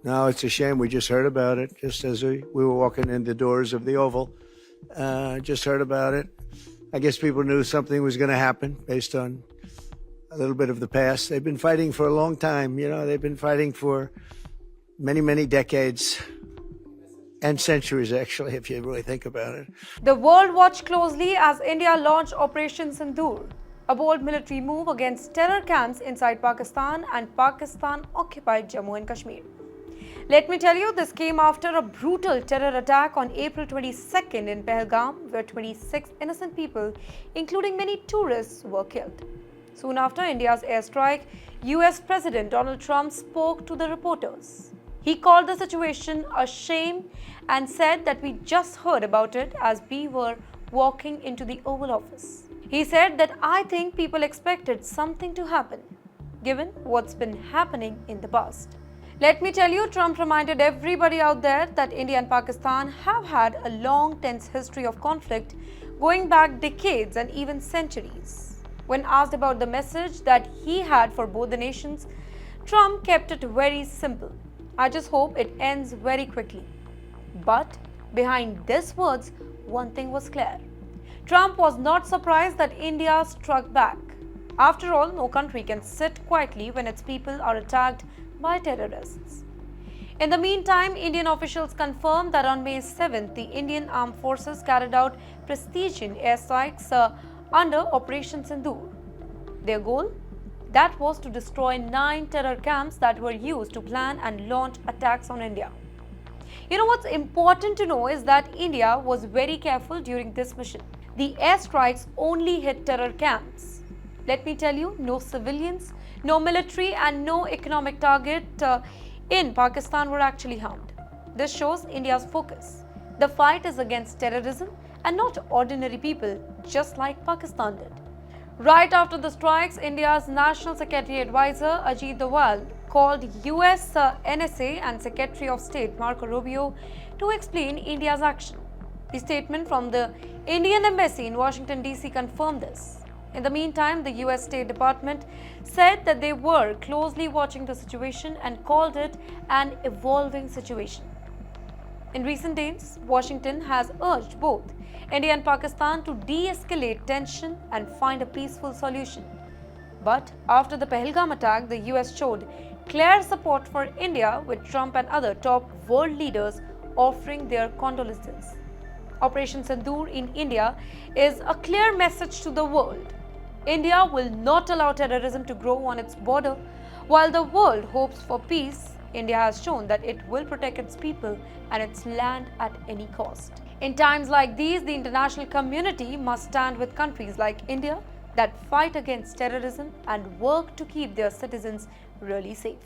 No, it's a shame. We just heard about it just as we were walking in the doors of the Oval. Just heard about it. I guess people knew something was going to happen based on a little bit of the past. They've been fighting for a long time. They've been fighting for many, many decades and centuries, actually, if you really think about it. The world watched closely as India launched Operation Sindoor, a bold military move against terror camps inside Pakistan and Pakistan-occupied Jammu and Kashmir. Let me tell you, this came after a brutal terror attack on April 22nd in Pahalgam, where 26 innocent people, including many tourists, were killed. Soon after India's airstrike, US President Donald Trump spoke to the reporters. He called the situation a shame and said that we just heard about it as we were walking into the Oval Office. He said that I think people expected something to happen, given what's been happening in the past. Let me tell you, Trump reminded everybody out there that India and Pakistan have had a long, tense history of conflict going back decades and even centuries. When asked about the message that he had for both the nations, Trump kept it very simple. I just hope it ends very quickly. But behind these words, one thing was clear. Trump was not surprised that India struck back. After all, no country can sit quietly when its people are attacked by terrorists. In the meantime, Indian officials confirmed that on May 7th, the Indian Armed Forces carried out precision airstrikes under Operation Sindoor. Their goal? That was to destroy 9 terror camps that were used to plan and launch attacks on India. What's important to know is that India was very careful during this mission. The airstrikes only hit terror camps. Let me tell you, no civilians, no military and no economic target in Pakistan were actually harmed. This shows India's focus. The fight is against terrorism and not ordinary people, just like Pakistan did. Right after the strikes, India's National Security Advisor Ajit Doval called US NSA and Secretary of State Marco Rubio to explain India's action. The statement from the Indian Embassy in Washington, D.C. confirmed this. In the meantime, the US State Department said that they were closely watching the situation and called it an evolving situation. In recent days, Washington has urged both India and Pakistan to de-escalate tension and find a peaceful solution. But after the Pahalgam attack, the US showed clear support for India, with Trump and other top world leaders offering their condolences. Operation Sindoor in India is a clear message to the world. India will not allow terrorism to grow on its border. While the world hopes for peace, India has shown that it will protect its people and its land at any cost. In times like these, the international community must stand with countries like India that fight against terrorism and work to keep their citizens really safe.